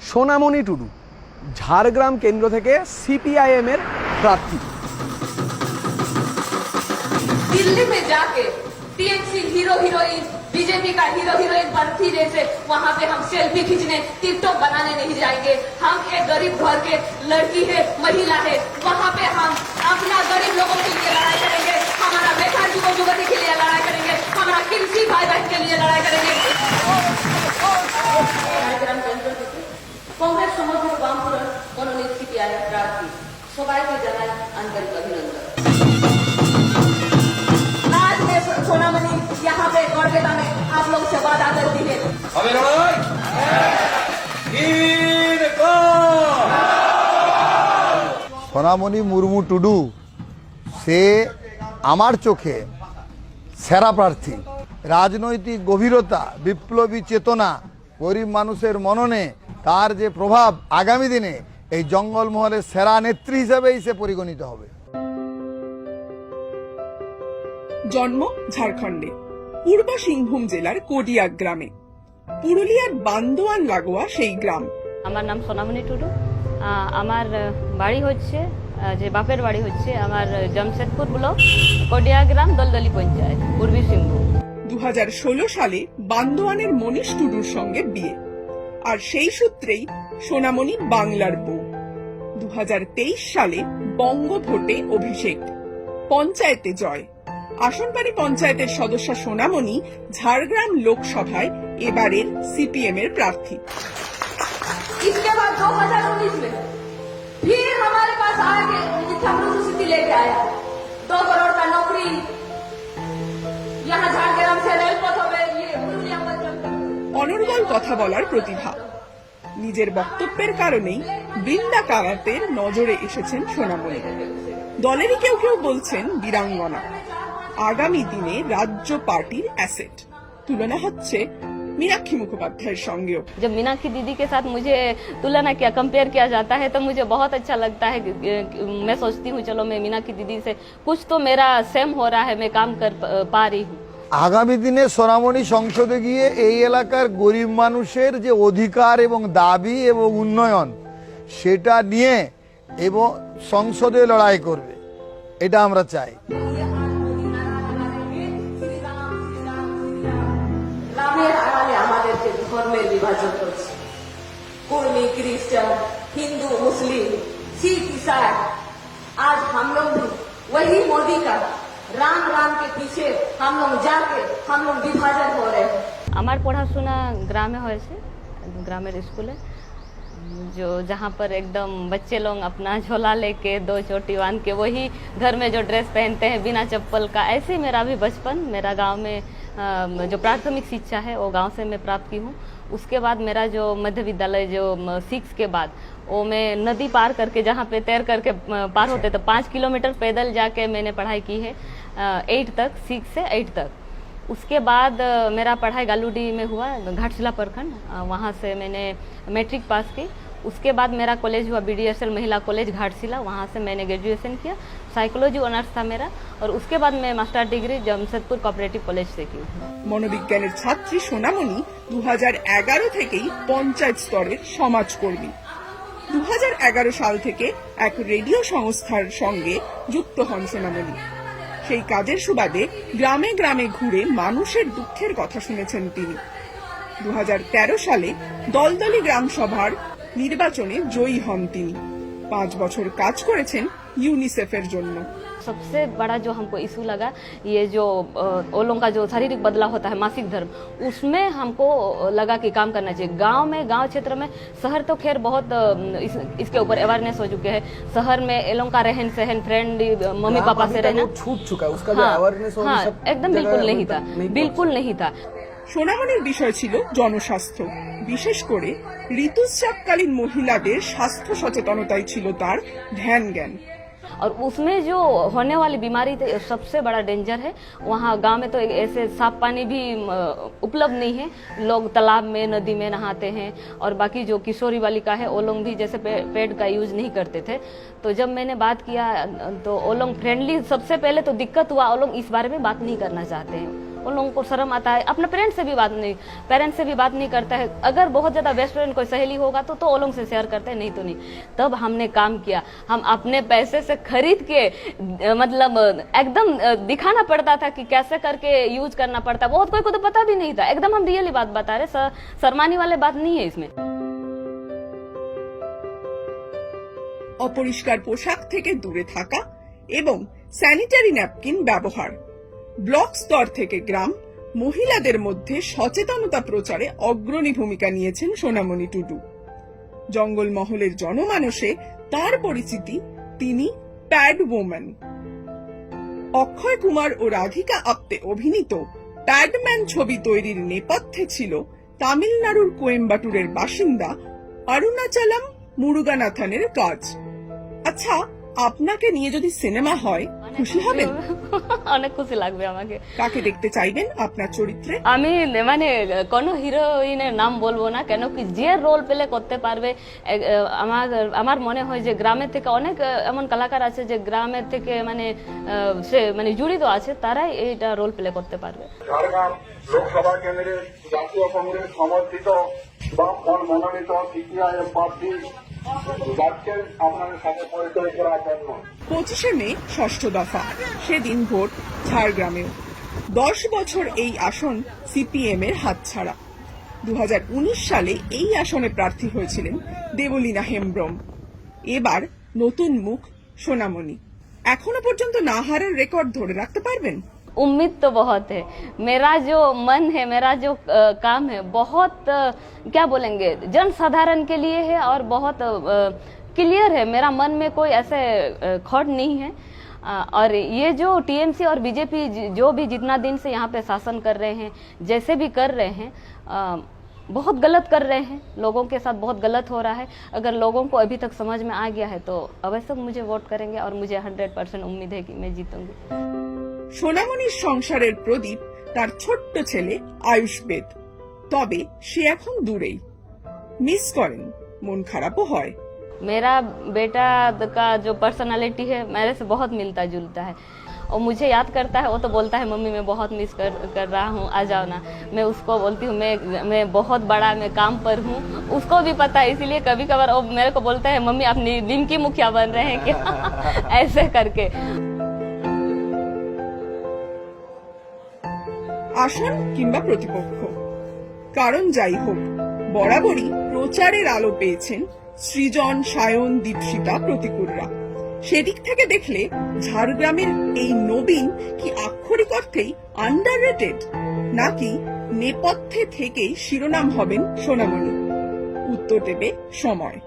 সোনামণি টুডু ঝাড়গ্রাম केंद्र থেকে सीपीआईएम এর প্রার্থী। दिल्ली में जाके टीएमसी हीरो हीरोइन बीजेपी का हीरो हीरोइन बर्थी जैसे वहाँ पे हम सेल्फी खींचने टिकटॉक बनाने नहीं जाएंगे। हम एक गरीब घर के लड़की है, महिला है, वहाँ पे हम अपना गरीब लोगों के लिए लड़ाई करेंगे, हमारा बेकार युवक युवती के लिए लड़ाई करेंगे, हमारा कृषि भाई बहन के लिए लड़ाई करेंगे। कांग्रेस समर्थित वामपुर मनोनीत सीपीआईएम प्रार्थी সবাইকে জানাই আন্তরিক অভিনন্দন। आज मैं सोनामणि यहाँ पे गौरवेता में आप लोग से वादा करती है। সোনামণি মুর্মু টুডু সে আমার চোখে সেরা প্রার্থী। রাজনৈতিক গভীরতা, বিপ্লবী চেতনা, গরিব মানুষের মননে তার যে প্রভাব আগামী দিনে এই জঙ্গলমহলের সেরা নেত্রী হিসেবেই সে পরিগণিত হবে। জন্ম ঝাড়খণ্ডে পূর্ব সিংভূম জেলার কোডিয়া গ্রামে। পুরুলিয়ার বান্দোয়ান লাগোয়া সেই গ্রাম। আমার নাম সোনামণি টুডু। আমার বাড়ি হচ্ছে যে বাপের বাড়ি হচ্ছে আমার জামশেদপুর ব্লক কোডিয়া গ্রাম দলদলি পঞ্চায়েত পূর্বী সিংভূম। 2016 সালে বান্দোয়ানের মনীষ টুডুর সঙ্গে বিয়ে, আর সেই সূত্রেই সোনামণি বাংলার বউ। 2023 সালে বঙ্গ ভোটে অভিষেক, পঞ্চায়েতে জয়। আসনবাড়ি পঞ্চায়েতের সদস্য সোনামণি ঝাড়গ্রাম লোকসভায় এবারের सीपीएम এর প্রার্থী। इसके बाद 2019 में फिर हमारे पास आके मिथ्याप्रतिश्रुति लेके आया 2 करोड़ का नौकरी यहाँ झाड़ग्राम से रेलपथ হবে ये পুরুলিয়া পর্যন্ত। অনর্গল কথা বলার প্রতিভা, নিজের বক্তব্যের কারণেই বৃন্দা কারাতের নজরে এসেছেন সোনামণি। দলেরই কেউ কেউ বলছেন বীরাঙ্গনা, আগামী দিনে রাজ্য পার্টির অ্যাসেট। তুলনা হচ্ছে मीनाक्षी मुखोपाध्याय संगे। जब मीनाक्षी दीदी के साथ मुझे तुलना किया, कंपेयर किया जाता है तो मुझे बहुत अच्छा लगता है। मैं सोचती हूँ चलो मैं मीनाक्षी दीदी से कुछ तो मेरा सेम हो रहा है, मैं काम कर पा रही हूँ। আগামী দিনে সোনামণি সংসদে গিয়ে এই এলাকার গরিব মানুষের যে অধিকার এবং দাবি এবং উন্নয়ন সেটা নিয়ে এবং সংসদে লড়াই করবে, এটা আমরা চাই। রামের আড়ালে আমাদেরকে ধর্মের বিভাজন করছে। कुर्मी, क्रिश्चियन, हिंदू, मुस्लिम, सिख, ईसाई, आज हम लोग भी वही मोदी का राम राम के पीछे हम लोग जाके हम लोग विभाजन हो रहे हैं। আমার পড়াশোনা গ্রামে হয়েছে, গ্রামের স্কুলে, जो जहाँ पर एकदम बच्चे लोग अपना झोला लेके 2 चोटी बांध के वही घर में जो ड्रेस पहनते हैं बिना चप्पल का, ऐसे मेरा भी बचपन, मेरा गांव में जो प्राथमिक शिक्षा है वो गांव से मैं प्राप्त की हूँ। उसके बाद मेरा जो मध्य विद्यालय जो 6 के बाद वो मैं नदी पार करके जहाँ पे तैर करके पार होते तो 5 किलोमीटर पैदल जाके मैंने पढ़ाई की है 8 तक, 6 से 8 तक। उसके बाद मेरा पढ़ाई गालूडी में हुआ, घाटशिला प्रखंड, वहाँ से मैंने मैट्रिक पास की। उसके बाद मेरा कॉलेज हुआ बीडीएसएल महिला कॉलेज घाटशिला, वहाँ से मैंने ग्रेजुएशन किया, साइकोलॉजी ऑनर्स था मेरा, और उसके बाद मैं master degree Jamshedpur cooperative college से की। মনোবিজ্ঞানের ছাত্রী সোনামণি 2011 থেকেই পঞ্চায়েত স্তরের সমাজকর্মী। 2011 সাল থেকে এক রেডিও সংস্থার সঙ্গে যুক্ত হন সোনামণি। সেই কাজের সুবাদে গ্রামে গ্রামে ঘুরে মানুষের দুঃখের কথা শুনেছেন তিনি। 2013 সালে দলদলি গ্রাম সভার নির্বাচনে জয়ী হন তিনি। 5 বছর কাজ করেছেন ইউনিসেফের জন্য। सबसे बड़ा जो हमको इशू लगा ये जो वो लोगों का जो शारीरिक बदलाव होता है मासिक धर्म, उसमें हमको लगा कि काम करना चाहिए। गांव में, गांव क्षेत्र में, शहर तो खैर बहुत इसके ऊपर अवेयरनेस हो चुके हैं। शहर में ये लोगों का रहन सहन, फ्रेंडली, मम्मी पापा से रहना छूट चुका है, उसका जो अवेयरनेस हाँ, एकदम बिल्कुल नहीं था, बिल्कुल नहीं था। সোনামণির বিষয় ছিল জনস্বাস্থ্য, বিশেষ করে ঋতুস্রাবকালীন মহিলাদের স্বাস্থ্য সচেতনতাই ছিল তার ধ্যান জ্ঞান। और उसमें जो होने वाली बीमारी सबसे बड़ा डेंजर है। वहाँ गांव में तो ऐसे साफ पानी भी उपलब्ध नहीं है, लोग तालाब में, नदी में नहाते हैं, और बाकी जो किशोरी बालिका है वो लोग भी जैसे पैड का यूज नहीं करते थे। तो जब मैंने बात किया तो वो लोग फ्रेंडली, सबसे पहले तो दिक्कत हुआ, वो लोग इस बारे में बात नहीं करना चाहते हैं। उन लोगों को शर्म आता है, अपने पेरेंट्स से भी बात नहीं करता है। अगर बहुत ज्यादा बेस्ट फ्रेंड कोई सहेली होगा तो वो लोग से शेयर करते हैं, नहीं तो नहीं। तब हमने काम किया, हम अपने पैसे से खरीद के मतलब एकदम दिखाना पड़ता था कि कैसे करके यूज करना पड़ता। बहुत कोई को तो पता भी नहीं था, एकदम हम रियली बात बता रहे, शर्मानी वाले बात नहीं है इसमें। অপরিষ্কার পোশাক থেকে দূরে থাকা এবং স্যানিটারি ন্যাপকিন ব্যবহার, ব্লক স্তর থেকে গ্রাম, মহিলাদের মধ্যে সচেতনতা প্রচারে অগ্রণী ভূমিকা নিয়েছেন সোনামণি টুডু। জঙ্গলমহলের জনমানসে তার পরিচিতি, তিনি প্যাড ওম্যান। অক্ষয় কুমার ও রাধিকা আপ্তে অভিনীত প্যাডম্যান ছবি তৈরির নেপথ্যে ছিল তামিলনাড়ুর কোয়েম্বাটুরের বাসিন্দা অরুণাচলম মুরুগানাথনের কাজ। আচ্ছা, আপনাকে নিয়ে যদি সিনেমা হয় খুশি হবেন? অনেক খুশি লাগবে আমাকে। কাকে দেখতে চাইবেন আপনার চরিত্রে? আমি মানে কোন হিরোইনের নাম বলবো না, কেন কি যে রোল প্লে করতে পারবে, আমার মনে হয় যে গ্রামের থেকে অনেক এমন কলাকার আছে যে গ্রামের থেকে সে জড়িত আছে, তারাই এইটা রোল প্লে করতে পারবে। ঝাড়গ্রাম লোকসভা কেন্দ্রের জাতীয় কংগ্রেস সমর্থিত বামফ্রন্ট মনোনীত সিপিআইএম প্রার্থী যাচ্ছেন আপনাদের সাথে পরিচয় করার জন্য। 25শে মে ষষ্ঠ দফা, সেদিন ভোট ঝাড়গ্রামেও। 10 বছর এই আসন সিপিএম এর হাতছাড়া। 2019 সালে এই আসনে প্রার্থী হয়েছিলেন দেবলীনা হেমব্রম। এবার নতুন মুখ সোনামণি। এখনো পর্যন্ত না হারার রেকর্ড ধরে রাখতে পারবেন? उम्मीद तो बहुत है, मेरा जो मन है, मेरा जो काम है बहुत क्या बोलेंगे जनसाधारण के लिए है और बहुत क्लियर है। मेरा मन में कोई ऐसे खोट नहीं है। और ये जो टीएमसी और बीजेपी जो भी जितना दिन से यहाँ पे शासन कर रहे हैं, जैसे भी कर रहे हैं, बहुत गलत कर रहे हैं, लोगों के साथ बहुत गलत हो रहा है। अगर लोगों को अभी तक समझ में आ गया है तो अवश्य मुझे वोट करेंगे और मुझे 100% उम्मीद है कि मैं जीतूंगी। সোনামণির সংসারের প্রদীপ তার ছোট্ট ছেলে আয়ুষ বেদ। তবে সে এখন দূরেই। মিস করেন, মন খারাপও হয়। मेरा बेटा का जो पर्सनालिटी है मेरे से बहुत मिलता जुलता है, और मुझे याद करता है। वो तो बोलता है मम्मी मैं बहुत मिस कर रहा हूँ, आ जाओ ना। मैं उसको बोलती हूँ मैं बहुत बड़ा मैं काम पर हूँ, उसको भी पता है। इसीलिए कभी कभार वो मेरे को बोलता है मम्मी आप निमकी मुखिया बन रहे हैं क्या ऐसे करके। আসন কিংবা প্রতিপক্ষ, কারণ যাই হোক, বরাবরই প্রচারের আলো পেয়েছেন সৃজন, সায়ন, দীপশিতা, প্রতিকূলরা। সেদিক থেকে দেখলে ঝাড়গ্রামের এই নবীন কি আক্ষরিক অর্থেই আন্ডাররেটেড, নাকি নেপথ্যে থেকেই শিরোনাম হবেন সোনামণি? উত্তর দেবে সময়।